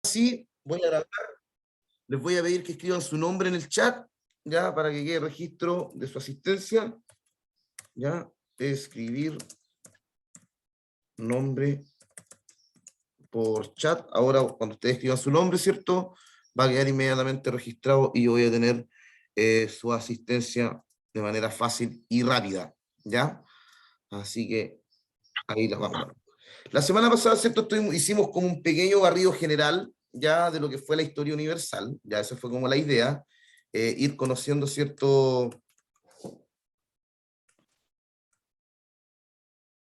sí, voy a grabar, les voy a pedir que escriban su nombre en el chat, ya, para que quede registro de su asistencia, ya, escribir nombre por chat. Ahora, cuando ustedes escriban su nombre, ¿cierto? Va a quedar inmediatamente registrado y yo voy a tener su asistencia de manera fácil y rápida, ¿ya? Así que ahí la vamos a ver. La semana pasada, ¿cierto? Hicimos como un pequeño barrido general ya de lo que fue la historia universal, ya esa fue como la idea, ir conociendo, ¿cierto?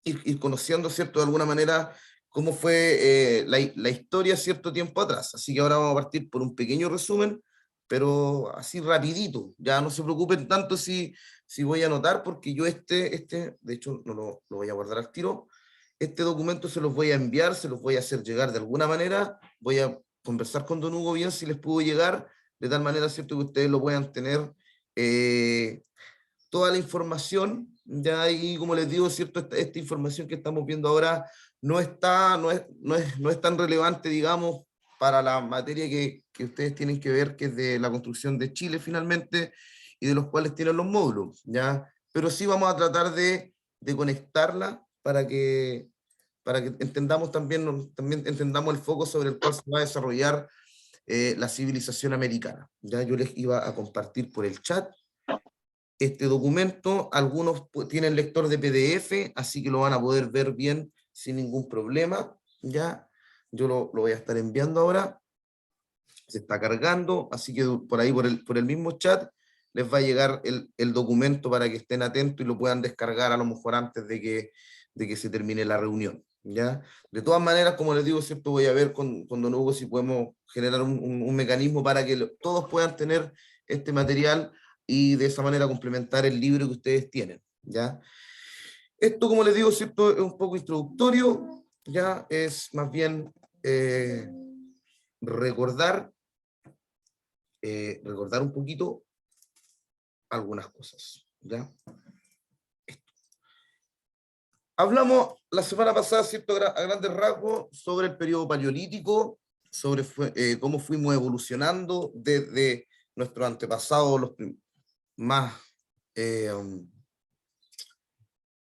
Ir conociendo, ¿cierto? De alguna manera, cómo fue la historia cierto tiempo atrás. Así que ahora vamos a partir por un pequeño resumen, pero así rapidito. Ya no se preocupen tanto si voy a anotar, porque yo de hecho, no lo voy a guardar al tiro. Este documento se los voy a enviar, se los voy a hacer llegar de alguna manera. Voy a conversar con don Hugo bien si les pudo llegar, de tal manera, ¿cierto?, que ustedes lo puedan tener toda la información. Ya ahí, como les digo, ¿cierto? Esta información que estamos viendo ahora no es tan relevante, digamos, para la materia que ustedes tienen que ver, que es de la construcción de Chile finalmente, y de los cuales tienen los módulos, ¿ya? Pero sí vamos a tratar de conectarla para que entendamos también entendamos el foco sobre el cual se va a desarrollar la civilización americana. Ya yo les iba a compartir por el chat este documento. Algunos tienen lector de PDF, así que lo van a poder ver bien sin ningún problema. Ya, yo lo voy a estar enviando ahora. Se está cargando, así que por ahí, por el mismo chat, les va a llegar el documento para que estén atentos y lo puedan descargar a lo mejor antes de que se termine la reunión. ¿Ya? De todas maneras, como les digo, ¿cierto? Voy a ver con don Hugo si podemos generar un mecanismo para que todos puedan tener este material y de esa manera complementar el libro que ustedes tienen, ¿ya? Esto, como les digo, ¿cierto?, es un poco introductorio, ya es más bien recordar un poquito algunas cosas, ¿ya? Hablamos la semana pasada, ¿cierto?, a grandes rasgos sobre el periodo paleolítico, sobre cómo fuimos evolucionando desde nuestros antepasados, más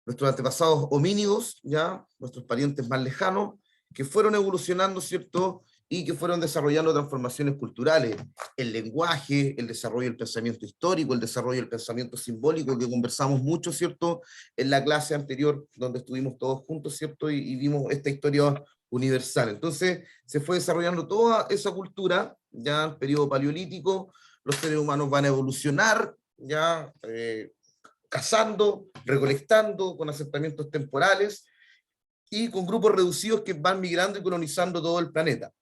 nuestros antepasados homínidos, ya, nuestros parientes más lejanos, que fueron evolucionando, ¿cierto?, y que fueron desarrollando transformaciones culturales, el lenguaje, el desarrollo del pensamiento histórico, el desarrollo del pensamiento simbólico, que conversamos mucho, ¿cierto?, en la clase anterior, donde estuvimos todos juntos, ¿cierto?, y vimos esta historia universal. Entonces, se fue desarrollando toda esa cultura, ya en el periodo paleolítico. Los seres humanos van a evolucionar, ya, cazando, recolectando, con asentamientos temporales y con grupos reducidos que van migrando y colonizando todo el planeta.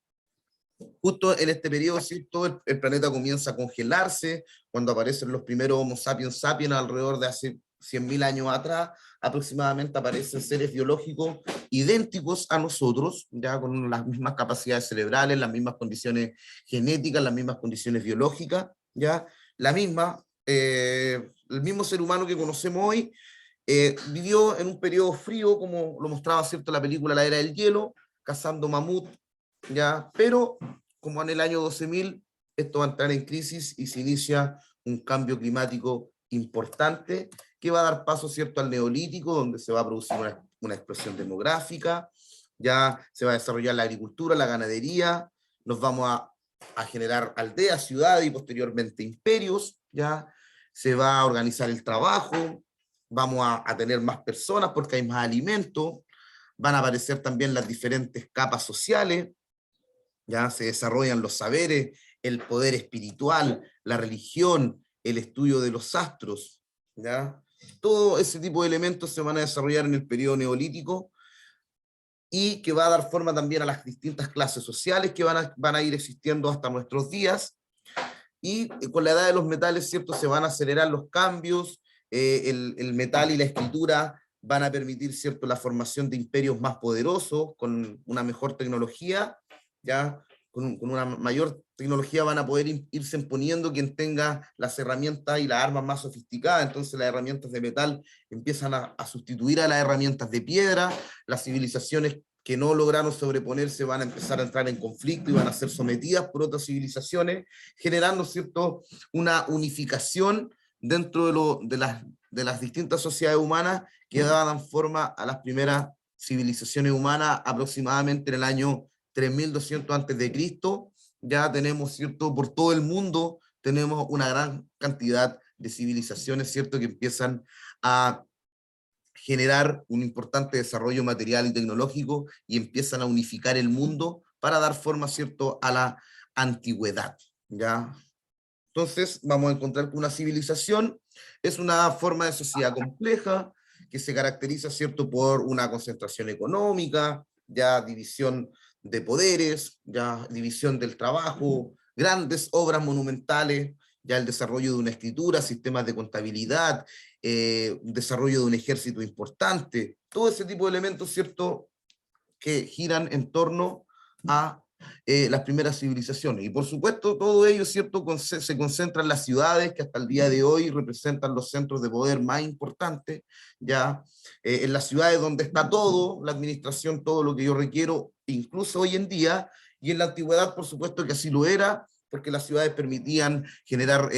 Justo en este periodo, ¿cierto?, el planeta comienza a congelarse, cuando aparecen los primeros Homo sapiens sapiens alrededor de hace 100.000 años atrás, aproximadamente aparecen seres biológicos idénticos a nosotros, ya con las mismas capacidades cerebrales, las mismas condiciones genéticas, las mismas condiciones biológicas, ya el mismo ser humano que conocemos hoy vivió en un periodo frío, como lo mostraba, ¿cierto?, la película La Era del Hielo, cazando mamut, ¿ya? Pero como en el año 12.000 esto va a entrar en crisis y se inicia un cambio climático importante que va a dar paso, ¿cierto?, al neolítico, donde se va a producir una explosión demográfica, ya se va a desarrollar la agricultura, la ganadería, nos vamos a generar aldeas, ciudades y posteriormente imperios, ya se va a organizar el trabajo, vamos a tener más personas porque hay más alimentos, van a aparecer también las diferentes capas sociales, ya se desarrollan los saberes, el poder espiritual, la religión, el estudio de los astros, ¿ya? Todo ese tipo de elementos se van a desarrollar en el periodo neolítico y que va a dar forma también a las distintas clases sociales que van a ir existiendo hasta nuestros días. Y con la edad de los metales, ¿cierto?, se van a acelerar los cambios, el metal y la escritura van a permitir, ¿cierto?, la formación de imperios más poderosos, con una mejor tecnología, ya con una mayor tecnología van a poder irse imponiendo quien tenga las herramientas y las armas más sofisticadas. Entonces las herramientas de metal empiezan a sustituir a las herramientas de piedra, las civilizaciones que no lograron sobreponerse van a empezar a entrar en conflicto y van a ser sometidas por otras civilizaciones, generando, ¿cierto?, una unificación dentro de las distintas sociedades humanas que daban forma a las primeras civilizaciones humanas aproximadamente en el año 3200 a.C. Ya tenemos, ¿cierto?, por todo el mundo tenemos una gran cantidad de civilizaciones, ¿cierto?, que empiezan a generar un importante desarrollo material y tecnológico y empiezan a unificar el mundo para dar forma, ¿cierto?, a la antigüedad, ¿ya? Entonces vamos a encontrar que una civilización es una forma de sociedad compleja que se caracteriza, ¿cierto?, por una concentración económica, ya división de poderes, ya división del trabajo, grandes obras monumentales, ya el desarrollo de una escritura, sistemas de contabilidad, desarrollo de un ejército importante, todo ese tipo de elementos, ¿cierto?, que giran en torno a las primeras civilizaciones. Y por supuesto, todo ello, ¿cierto?, se concentra en las ciudades que hasta el día de hoy representan los centros de poder más importantes, ya en las ciudades donde está todo, la administración, todo lo que yo requiero, incluso hoy en día, y en la antigüedad, por supuesto que así lo era, porque las ciudades permitían generar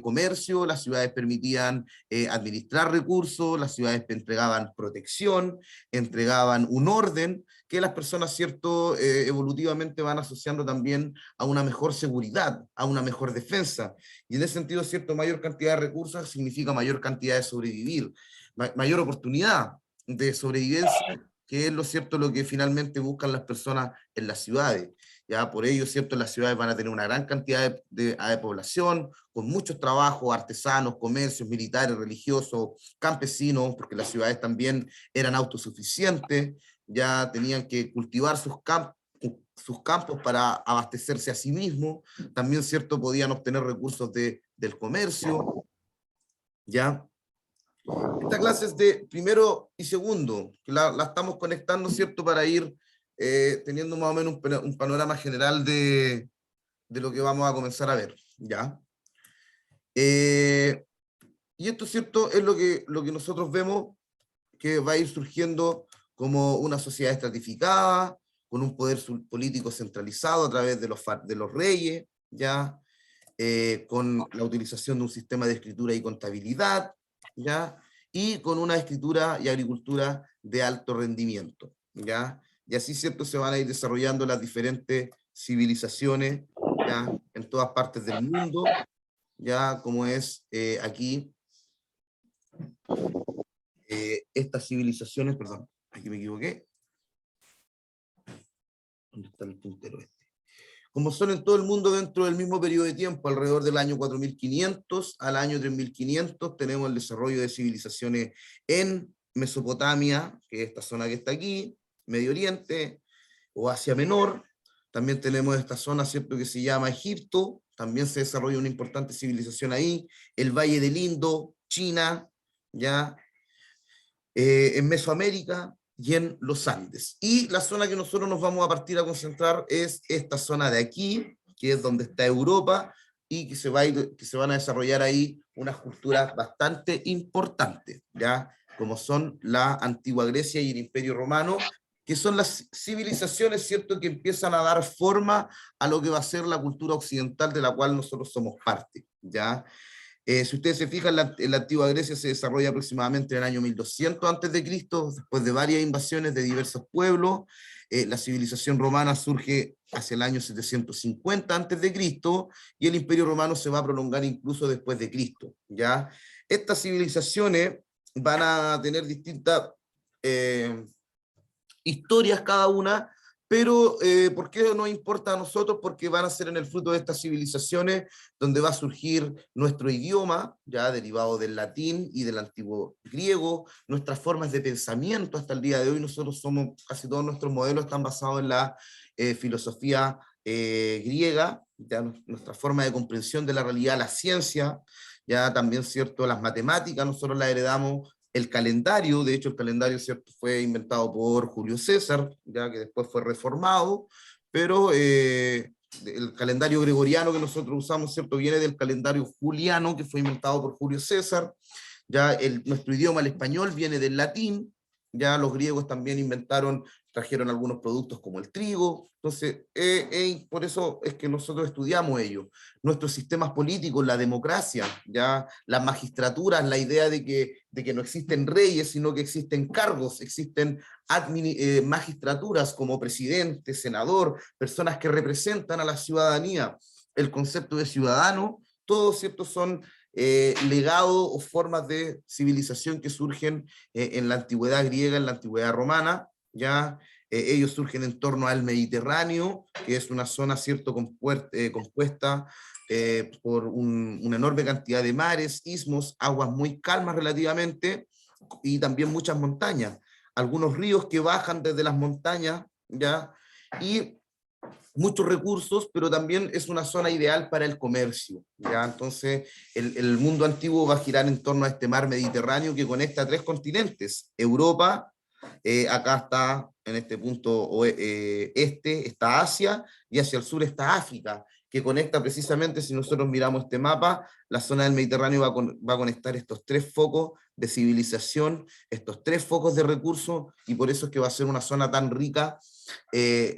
comercio, las ciudades permitían administrar recursos, las ciudades entregaban protección, entregaban un orden, que las personas, ¿cierto?, evolutivamente van asociando también a una mejor seguridad, a una mejor defensa. Y en ese sentido, ¿cierto?, mayor cantidad de recursos significa mayor cantidad de sobrevivir, mayor oportunidad de sobrevivencia, que es lo cierto lo que finalmente buscan las personas en las ciudades. Ya por ello, ¿cierto?, las ciudades van a tener una gran cantidad de población, con muchos trabajos, artesanos, comercios, militares, religiosos, campesinos, porque las ciudades también eran autosuficientes, ya tenían que cultivar sus campos para abastecerse a sí mismos, también, ¿cierto?, podían obtener recursos del comercio, ¿ya? Esta clase es de primero y segundo, que la estamos conectando, ¿cierto?, para ir teniendo más o menos un panorama general de lo que vamos a comenzar a ver, ¿ya? Y esto, ¿cierto?, es lo que nosotros vemos que va a ir surgiendo como una sociedad estratificada, con un poder político centralizado a través de los reyes, ¿ya? Con la utilización de un sistema de escritura y contabilidad, ¿ya? Y con una escritura y agricultura de alto rendimiento, ¿ya? Y así, ¿cierto?, se van a ir desarrollando las diferentes civilizaciones, ¿ya?, en todas partes del mundo, ya como es aquí, estas civilizaciones, perdón, aquí me equivoqué, ¿dónde está el puntero este? Como son en todo el mundo dentro del mismo periodo de tiempo, alrededor del año 4500 al año 3500, tenemos el desarrollo de civilizaciones en Mesopotamia, que es esta zona que está aquí, Medio Oriente, o Asia Menor. También tenemos esta zona, ¿cierto?, que se llama Egipto, también se desarrolla una importante civilización ahí, el Valle del Indo, China, ya, en Mesoamérica y en los Andes. Y la zona que nosotros nos vamos a partir a concentrar es esta zona de aquí, que es donde está Europa, y que se van a desarrollar ahí unas culturas bastante importantes, ¿ya? Como son la antigua Grecia y el Imperio Romano, que son las civilizaciones, ¿cierto?, que empiezan a dar forma a lo que va a ser la cultura occidental de la cual nosotros somos parte, ¿ya? Si ustedes se fijan, en la antigua Grecia se desarrolla aproximadamente en el año 1200 a.C., después de varias invasiones de diversos pueblos. La civilización romana surge hacia el año 750 a.C., y el Imperio Romano se va a prolongar incluso después de Cristo, ¿ya? Estas civilizaciones van a tener distintas historias cada una, pero ¿por qué nos importa a nosotros? Porque van a ser en el fruto de estas civilizaciones donde va a surgir nuestro idioma, ya derivado del latín y del antiguo griego, nuestras formas de pensamiento hasta el día de hoy. Nosotros somos, casi todos nuestros modelos están basados en la filosofía griega, ya nuestra forma de comprensión de la realidad, la ciencia, ya también, ¿cierto?, las matemáticas, nosotros las heredamos. El calendario, de hecho el calendario, ¿cierto?, fue inventado por Julio César, ya que después fue reformado, pero el calendario gregoriano que nosotros usamos, ¿cierto?, viene del calendario juliano que fue inventado por Julio César. Ya nuestro idioma, el español, viene del latín, ya los griegos también inventaron trajeron algunos productos como el trigo. Entonces, por eso es que nosotros estudiamos ello. Nuestros sistemas políticos, la democracia, ya las magistraturas, la idea de que no existen reyes, sino que existen cargos, existen magistraturas como presidente, senador, personas que representan a la ciudadanía, el concepto de ciudadano, todos ciertos son legados o formas de civilización que surgen en la antigüedad griega, en la antigüedad romana, ya ellos surgen en torno al Mediterráneo, que es una zona, cierto, compuesta por una enorme cantidad de mares, istmos, aguas muy calmas relativamente, y también muchas montañas, algunos ríos que bajan desde las montañas, ya, y muchos recursos, pero también es una zona ideal para el comercio, ¿ya? Entonces, el mundo antiguo va a girar en torno a este mar Mediterráneo que conecta tres continentes, Europa, acá está, en este punto está Asia, y hacia el sur está África, que conecta precisamente, si nosotros miramos este mapa, la zona del Mediterráneo va a conectar estos tres focos de civilización, estos tres focos de recursos, y por eso es que va a ser una zona tan rica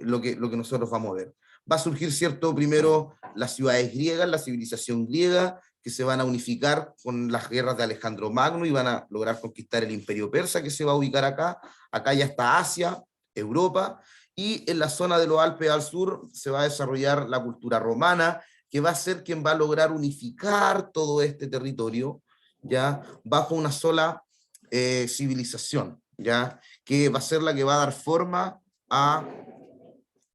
lo que nosotros vamos a ver. Va a surgir, cierto, primero las ciudades griegas, la civilización griega, que se van a unificar con las guerras de Alejandro Magno y van a lograr conquistar el imperio persa, que se va a ubicar acá. Acá ya está Asia, Europa, y en la zona de los Alpes al sur se va a desarrollar la cultura romana, que va a ser quien va a lograr unificar todo este territorio, ya, bajo una sola civilización, ya, que va a ser la que va a dar forma a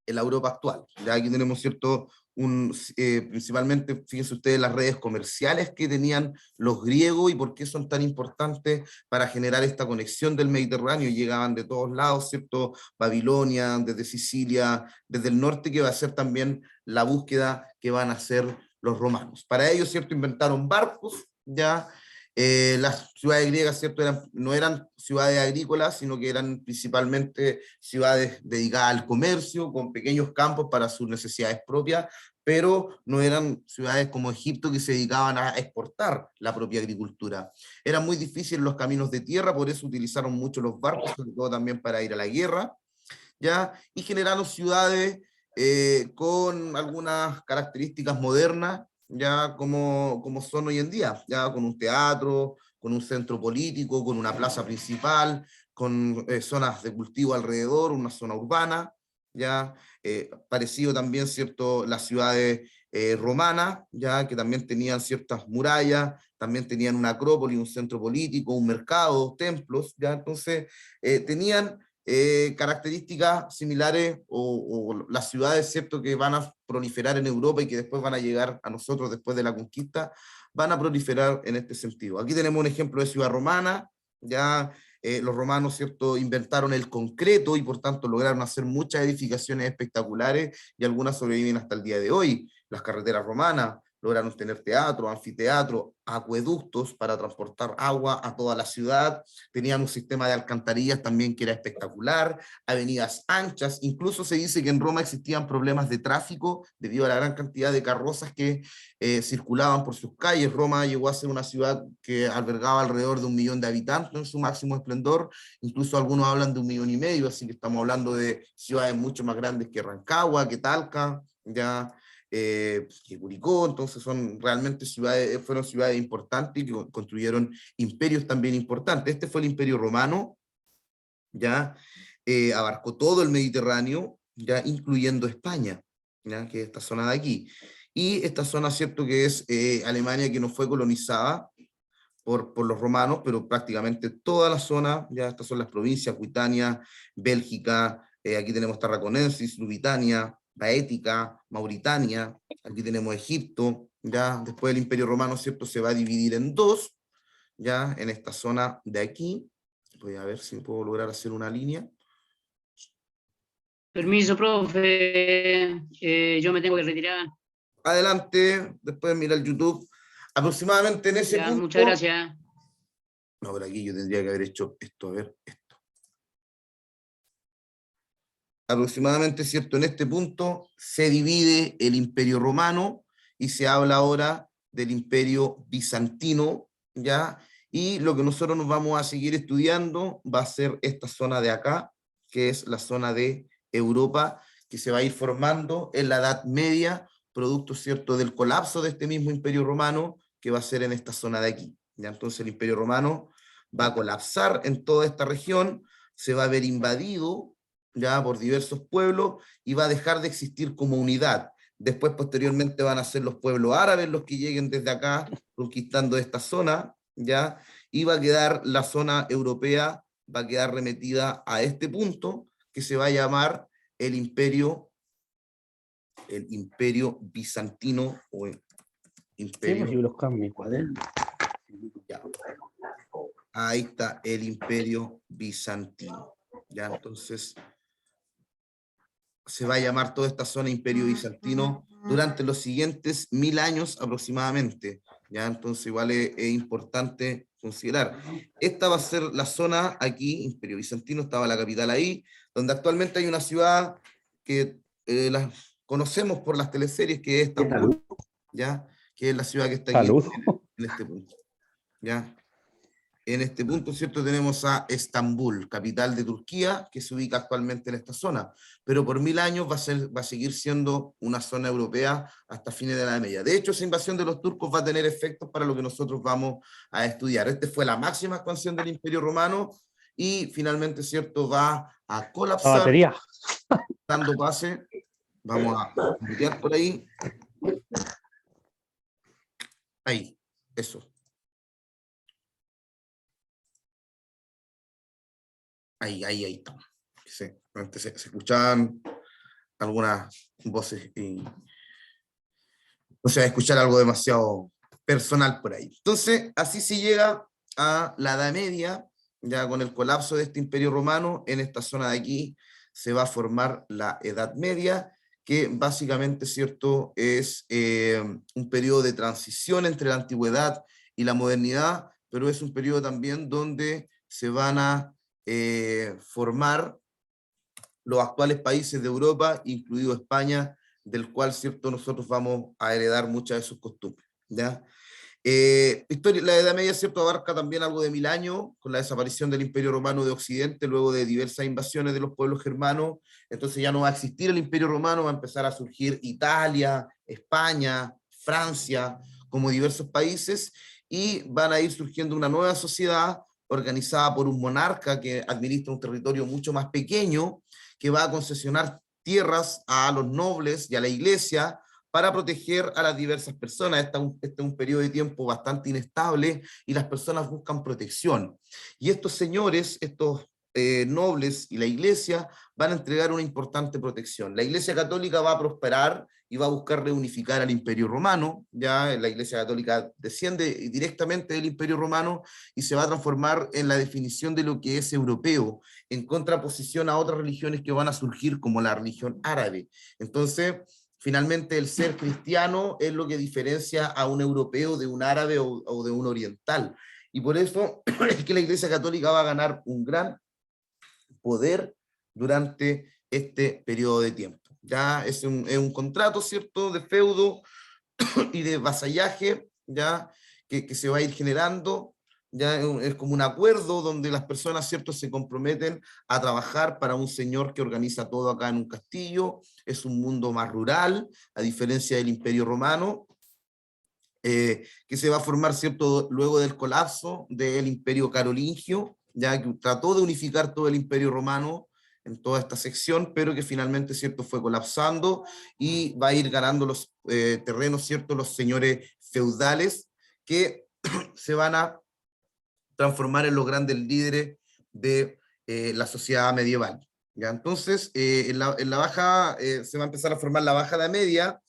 la Europa actual. Ya aquí tenemos, cierto, principalmente, fíjense ustedes, las redes comerciales que tenían los griegos y por qué son tan importantes para generar esta conexión del Mediterráneo. Llegaban de todos lados, ¿cierto? Babilonia, desde Sicilia, desde el norte, que va a ser también la búsqueda que van a hacer los romanos. Para ello, ¿cierto? Inventaron barcos, ya. Las ciudades griegas, ¿cierto? No eran ciudades agrícolas, sino que eran principalmente ciudades dedicadas al comercio, con pequeños campos para sus necesidades propias, pero no eran ciudades como Egipto que se dedicaban a exportar la propia agricultura. Eran muy difíciles los caminos de tierra, por eso utilizaron mucho los barcos, sobre todo también para ir a la guerra, ¿ya? Y generaron ciudades con algunas características modernas, ya como son hoy en día, ya con un teatro, con un centro político, con una plaza principal, con zonas de cultivo alrededor, una zona urbana, ya parecido también, cierto, las ciudades romanas, ya que también tenían ciertas murallas, también tenían una acrópolis, un centro político, un mercado, templos, ya entonces tenían características similares o las ciudades, ¿cierto?, que van a proliferar en Europa y que después van a llegar a nosotros después de la conquista, van a proliferar en este sentido. Aquí tenemos un ejemplo de ciudad romana, ya los romanos, ¿cierto?, inventaron el concreto y por tanto lograron hacer muchas edificaciones espectaculares y algunas sobreviven hasta el día de hoy. Las carreteras romanas lograron tener teatro, anfiteatro, acueductos para transportar agua a toda la ciudad, tenían un sistema de alcantarillas también que era espectacular, avenidas anchas, incluso se dice que en Roma existían problemas de tráfico debido a la gran cantidad de carrozas que circulaban por sus calles. Roma llegó a ser una ciudad que albergaba alrededor de 1 millón de habitantes en su máximo esplendor, incluso algunos hablan de 1,5 millones, así que estamos hablando de ciudades mucho más grandes que Rancagua, que Talca, ya que Curicó. Entonces son realmente ciudades, fueron ciudades importantes y que construyeron imperios también importantes. Este fue el Imperio Romano, ya abarcó todo el Mediterráneo, ya incluyendo España, ya que es esta zona de aquí. Y esta zona, cierto, que es Alemania, que no fue colonizada por los romanos, pero prácticamente toda la zona, ya estas son las provincias, Aquitania, Bélgica, aquí tenemos Tarraconensis, Lusitania, Baética, Mauritania, aquí tenemos Egipto, ya después el Imperio Romano, ¿cierto?, se va a dividir en dos, ya en esta zona de aquí. Voy a ver si puedo lograr hacer una línea. Permiso, profe, yo me tengo que retirar. Adelante, después mira el YouTube. Aproximadamente en ese Ya, punto. muchas gracias. No, por aquí yo tendría que haber hecho esto, a ver, esto. Aproximadamente, ¿cierto? En este punto se divide el Imperio Romano y se habla ahora del Imperio Bizantino, ¿ya? Y lo que nosotros nos vamos a seguir estudiando va a ser esta zona de acá, que es la zona de Europa, que se va a ir formando en la Edad Media, producto, ¿cierto?, del colapso de este mismo Imperio Romano, que va a ser en esta zona de aquí. ¿Ya? Entonces el Imperio Romano va a colapsar en toda esta región, se va a ver invadido ya por diversos pueblos y va a dejar de existir como unidad. Después, posteriormente, van a ser los pueblos árabes los que lleguen desde acá, conquistando esta zona, ¿ya? Y va a quedar la zona europea, va a quedar remetida a este punto, que se va a llamar el Imperio Bizantino, o el Sí, Imperio... pues yo los cambio mi cuaderno. Ya. Ahí está el Imperio Bizantino. ¿Ya? Entonces, se va a llamar toda esta zona Imperio Bizantino durante los siguientes 1000 años aproximadamente. ¿Ya? Entonces, igual es importante considerar. Esta va a ser la zona aquí, Imperio Bizantino, estaba la capital ahí, donde actualmente hay una ciudad que la conocemos por las teleseries, que es Estambul, ¿ya? Que es la ciudad que está aquí Salud. en este punto. ¿Ya? En este punto, ¿cierto? Tenemos a Estambul, capital de Turquía, que se ubica actualmente en esta zona, pero por 1000 años va a seguir siendo una zona europea hasta fines de la Edad Media. De hecho, esa invasión de los turcos va a tener efectos para lo que nosotros vamos a estudiar. Esta fue la máxima expansión del Imperio Romano y finalmente, ¿cierto?, va a La colapsar, batería. dando pase. Vamos a mutear por ahí. Ahí, eso. Ahí está. Sí, antes se escuchaban algunas voces y o sea, escuchar algo demasiado personal por ahí. Entonces, así se llega a la Edad Media, ya con el colapso de este Imperio Romano, en esta zona de aquí se va a formar la Edad Media, que básicamente, ¿cierto?, es un periodo de transición entre la antigüedad y la modernidad, pero es un periodo también donde se van a formar los actuales países de Europa, incluido España, del cual, ¿cierto?, nosotros vamos a heredar muchas de sus costumbres, ¿ya? La Edad Media, ¿cierto?, abarca también algo de 1000 años, con la desaparición del Imperio Romano de Occidente, luego de diversas invasiones de los pueblos germanos. Entonces ya no va a existir el Imperio Romano, va a empezar a surgir Italia, España, Francia, como diversos países, y van a ir surgiendo una nueva sociedad organizada por un monarca que administra un territorio mucho más pequeño, que va a concesionar tierras a los nobles y a la iglesia para proteger a las diversas personas. Este es un periodo de tiempo bastante inestable y las personas buscan protección. Y estos señores, estos nobles y la iglesia van a entregar una importante protección. La iglesia católica va a prosperar y va a buscar reunificar al Imperio Romano. Ya la iglesia católica desciende directamente del Imperio Romano y se va a transformar en la definición de lo que es europeo, en contraposición a otras religiones que van a surgir como la religión árabe. Entonces, finalmente el ser cristiano es lo que diferencia a un europeo de un árabe o de un oriental. Y por eso es que la Iglesia Católica va a ganar un gran poder durante este periodo de tiempo. Ya es un contrato, ¿cierto?, de feudo y de vasallaje, ya que se va a ir generando, ya es como un acuerdo donde las personas, ¿cierto?, se comprometen a trabajar para un señor que organiza todo acá en un castillo. Es un mundo más rural, a diferencia del Imperio Romano, que se va a formar, ¿cierto?, luego del colapso del Imperio Carolingio, ya que trató de unificar todo el Imperio Romano en toda esta sección, pero que finalmente, ¿cierto?, fue colapsando y va a ir ganando los terrenos, ¿cierto?, los señores feudales que se van a transformar en los grandes líderes de la sociedad medieval. ¿Ya? Entonces, en la baja, se va a empezar a formar la Baja Edad Media,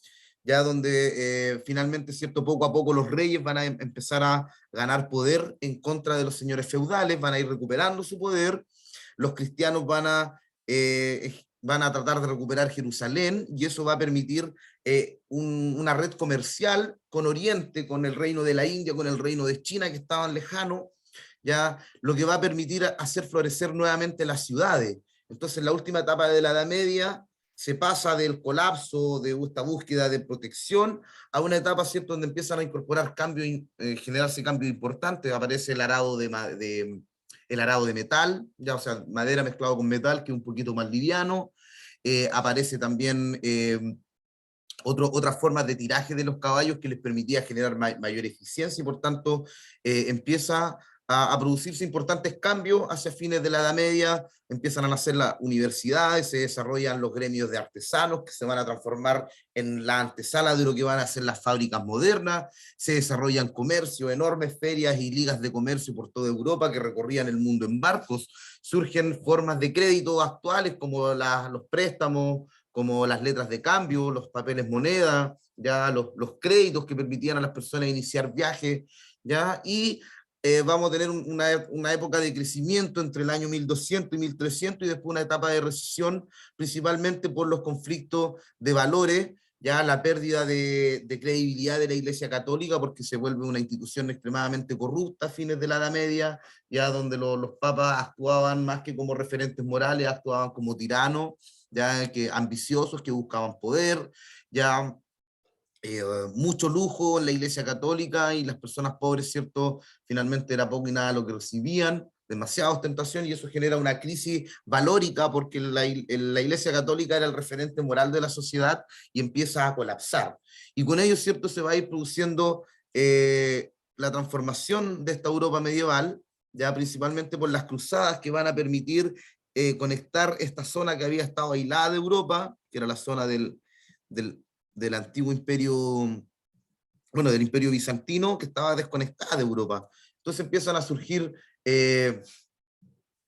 ya donde finalmente, ¿cierto?, poco a poco los reyes van a empezar a ganar poder en contra de los señores feudales, van a ir recuperando su poder, los cristianos van a tratar de recuperar Jerusalén, y eso va a permitir una red comercial con Oriente, con el reino de la India, con el reino de China, que estaban lejanos, ya, lo que va a permitir hacer florecer nuevamente las ciudades. Entonces, en la última etapa de la Edad Media, se pasa del colapso, de esta búsqueda de protección, a una etapa, ¿cierto?, donde empiezan a incorporar cambios, generarse cambios importantes. Aparece el arado el arado de metal, ya, o sea, madera mezclado con metal, que es un poquito más liviano. Aparece también otras formas de tiraje de los caballos que les permitía generar mayor eficiencia, y por tanto empieza a producirse importantes cambios hacia fines de la Edad Media. Empiezan a nacer las universidades, se desarrollan los gremios de artesanos que se van a transformar en la antesala de lo que van a ser las fábricas modernas, se desarrollan comercio, enormes ferias y ligas de comercio por toda Europa que recorrían el mundo en barcos, surgen formas de crédito actuales como los préstamos, como las letras de cambio, los papeles moneda, ya los créditos que permitían a las personas iniciar viajes, ya, y vamos a tener una época de crecimiento entre el año 1200 y 1300, y después una etapa de recesión, principalmente por los conflictos de valores, ya la pérdida de credibilidad de la Iglesia Católica, porque se vuelve una institución extremadamente corrupta a fines de la Edad Media, ya donde los papas actuaban más que como referentes morales, actuaban como tiranos, ya que ambiciosos, que buscaban poder, ya mucho lujo en la Iglesia Católica, y las personas pobres, ¿cierto? Finalmente era poco y nada lo que recibían, demasiada ostentación, y eso genera una crisis valórica, porque la Iglesia Católica era el referente moral de la sociedad y empieza a colapsar. Y con ello, ¿cierto?, se va a ir produciendo la transformación de esta Europa medieval, ya principalmente por las cruzadas que van a permitir conectar esta zona que había estado aislada de Europa, que era la zona del antiguo imperio, bueno, del imperio bizantino, que estaba desconectada de Europa. Entonces empiezan a surgir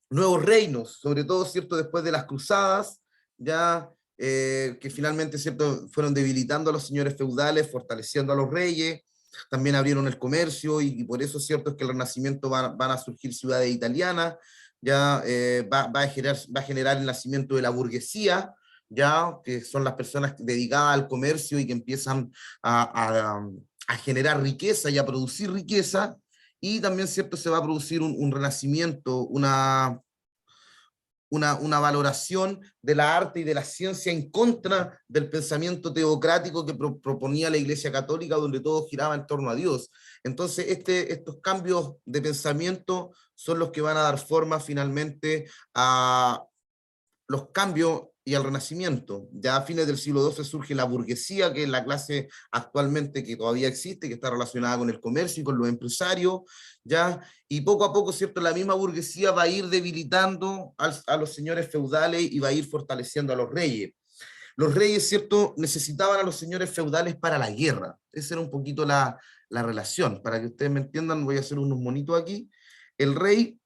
nuevos reinos, sobre todo, ¿cierto?, después de las cruzadas, ya que finalmente, ¿cierto?, fueron debilitando a los señores feudales, fortaleciendo a los reyes, también abrieron el comercio, y por eso, ¿cierto?, es que el Renacimiento van a surgir ciudades italianas, ya va a generar el nacimiento de la burguesía, ya que son las personas dedicadas al comercio y que empiezan a generar riqueza y a producir riqueza. Y también, ¿cierto?, se va a producir un renacimiento, una valoración de la arte y de la ciencia en contra del pensamiento teocrático que proponía la Iglesia Católica, donde todo giraba en torno a Dios. Entonces, estos cambios de pensamiento son los que van a dar forma finalmente a los cambios y al Renacimiento. Ya a fines del siglo XII surge la burguesía, que es la clase actualmente que todavía existe, que está relacionada con el comercio y con los empresarios, ya, y poco a poco, ¿cierto?, la misma burguesía va a ir debilitando a los señores feudales y va a ir fortaleciendo a los reyes. Los reyes, ¿cierto?, necesitaban a los señores feudales para la guerra. Esa era un poquito la relación. Para que ustedes me entiendan, voy a hacer unos monitos aquí. El rey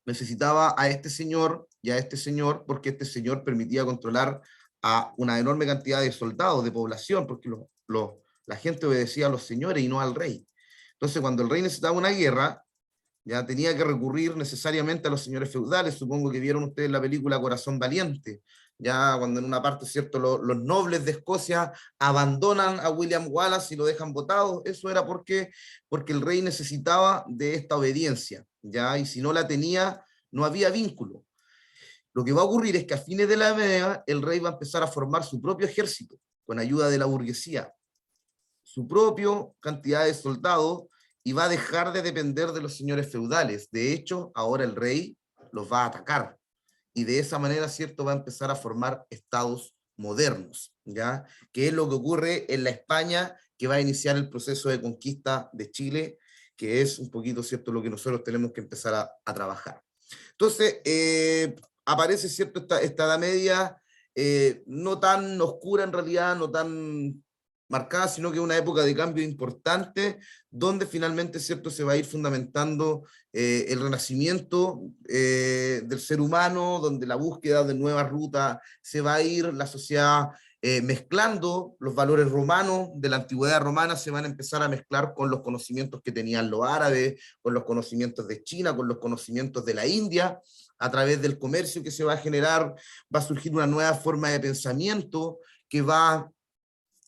necesitaba a este señor y a este señor, porque este señor permitía controlar a una enorme cantidad de soldados, de población, porque la gente obedecía a los señores y no al rey. Entonces, cuando el rey necesitaba una guerra, ya tenía que recurrir necesariamente a los señores feudales. Supongo que vieron ustedes la película Corazón Valiente, ya cuando en una parte, ¿cierto?, los nobles de Escocia abandonan a William Wallace y lo dejan botado. Eso era porque el rey necesitaba de esta obediencia, ya, y si no la tenía, no había vínculo. Lo que va a ocurrir es que a fines de la Edad el rey va a empezar a formar su propio ejército, con ayuda de la burguesía, su propia cantidad de soldados, y va a dejar de depender de los señores feudales. De hecho, ahora el rey los va a atacar, y de esa manera, ¿cierto?, va a empezar a formar estados modernos, ¿ya? Que es lo que ocurre en la España que va a iniciar el proceso de conquista de Chile, que es un poquito, ¿cierto?, lo que nosotros tenemos que empezar a trabajar. Entonces, aparece, ¿cierto?, esta Edad Media, no tan oscura en realidad, no tan marcada, sino que una época de cambio importante, donde finalmente, ¿cierto?, se va a ir fundamentando el renacimiento del ser humano, donde la búsqueda de nuevas rutas se va a ir, la sociedad mezclando los valores romanos de la antigüedad romana, se van a empezar a mezclar con los conocimientos que tenían los árabes, con los conocimientos de China, con los conocimientos de la India. A través del comercio que se va a generar, va a surgir una nueva forma de pensamiento que va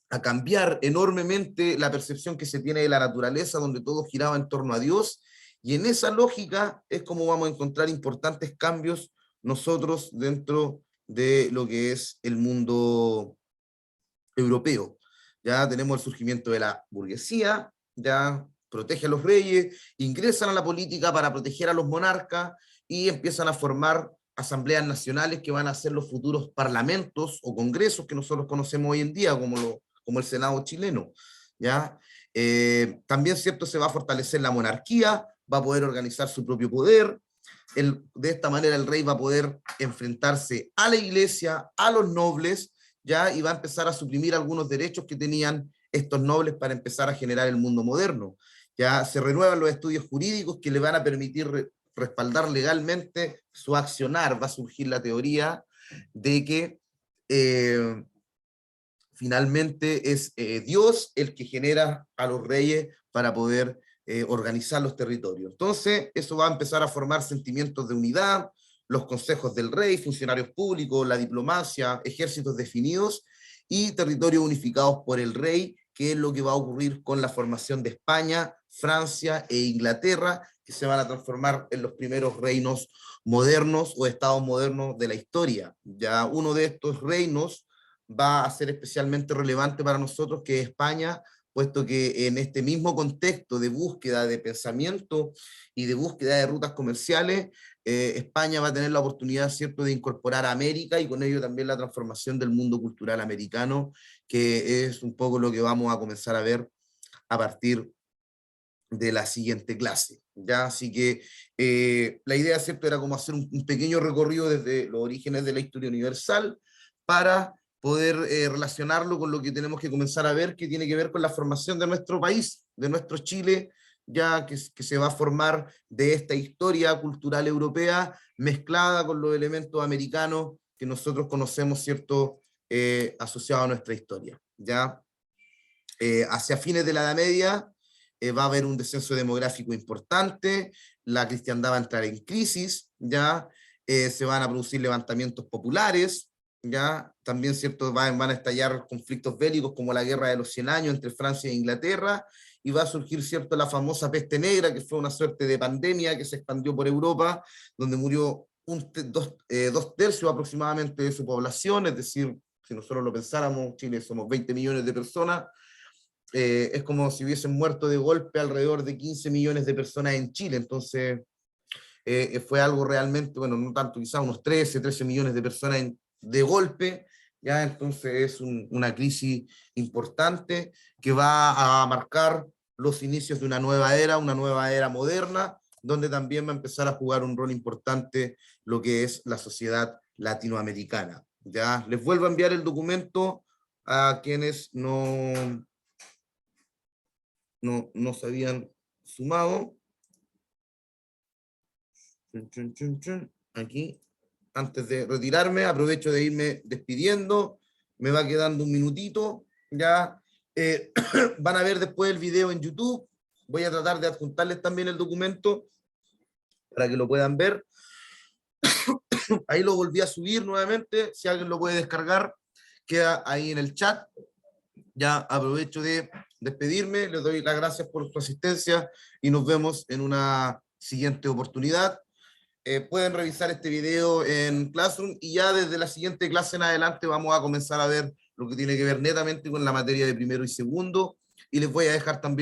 a cambiar enormemente la percepción que se tiene de la naturaleza, donde todo giraba en torno a Dios, y en esa lógica es como vamos a encontrar importantes cambios nosotros dentro de lo que es el mundo europeo. Ya tenemos el surgimiento de la burguesía, ya protege a los reyes, ingresan a la política para proteger a los monarcas y empiezan a formar asambleas nacionales que van a ser los futuros parlamentos o congresos que nosotros conocemos hoy en día como el Senado chileno, ¿ya? También, ¿cierto?, se va a fortalecer la monarquía, va a poder organizar su propio poder. De esta manera el rey va a poder enfrentarse a la iglesia, a los nobles, ¿ya? Y va a empezar a suprimir algunos derechos que tenían estos nobles para empezar a generar el mundo moderno. Ya se renuevan los estudios jurídicos que le van a permitir respaldar legalmente su accionar. Va a surgir la teoría de que finalmente es Dios el que genera a los reyes para poder organizar los territorios. Entonces, eso va a empezar a formar sentimientos de unidad, los consejos del rey, funcionarios públicos, la diplomacia, ejércitos definidos y territorios unificados por el rey, que es lo que va a ocurrir con la formación de España, Francia e Inglaterra, que se van a transformar en los primeros reinos modernos o estados modernos de la historia. Ya uno de estos reinos va a ser especialmente relevante para nosotros, que es España, puesto que en este mismo contexto de búsqueda de pensamiento y de búsqueda de rutas comerciales, España va a tener la oportunidad, ¿cierto?, de incorporar a América y con ello también la transformación del mundo cultural americano, que es un poco lo que vamos a comenzar a ver a partir de la siguiente clase, ¿ya? Así que la idea, ¿cierto?, era como hacer un pequeño recorrido desde los orígenes de la historia universal para poder relacionarlo con lo que tenemos que comenzar a ver, que tiene que ver con la formación de nuestro país, de nuestro Chile, ya que se va a formar de esta historia cultural europea mezclada con los elementos americanos que nosotros conocemos, ¿cierto?, asociados a nuestra historia, ¿ya? Hacia fines de la Edad Media va a haber un descenso demográfico importante, la cristiandad va a entrar en crisis, ¿ya? Se van a producir levantamientos populares, ¿ya? También, ¿cierto?, van a estallar conflictos bélicos como la Guerra de los 100 Años entre Francia e Inglaterra, y va a surgir, ¿cierto?, la famosa peste negra, que fue una suerte de pandemia que se expandió por Europa, donde murió dos tercios aproximadamente de su población, es decir, si nosotros lo pensáramos, Chile somos 20 millones de personas, es como si hubiesen muerto de golpe alrededor de 15 millones de personas en Chile, entonces fue algo realmente, bueno, no tanto, quizás unos 13 millones de personas de golpe, ya. Entonces es una crisis importante que va a marcar los inicios de una nueva era moderna, donde también va a empezar a jugar un rol importante lo que es la sociedad latinoamericana. Ya les vuelvo a enviar el documento a quienes no se habían sumado. Aquí, antes de retirarme, aprovecho de irme despidiendo, me va quedando un minutito, ya. Van a ver después el video en YouTube, voy a tratar de adjuntarles también el documento para que lo puedan ver. Ahí lo volví a subir nuevamente, si alguien lo puede descargar, queda ahí en el chat. Ya aprovecho de despedirme, les doy las gracias por su asistencia y nos vemos en una siguiente oportunidad. Pueden revisar este video en Classroom y ya desde la siguiente clase en adelante vamos a comenzar a ver lo que tiene que ver netamente con la materia de primero y segundo, y les voy a dejar también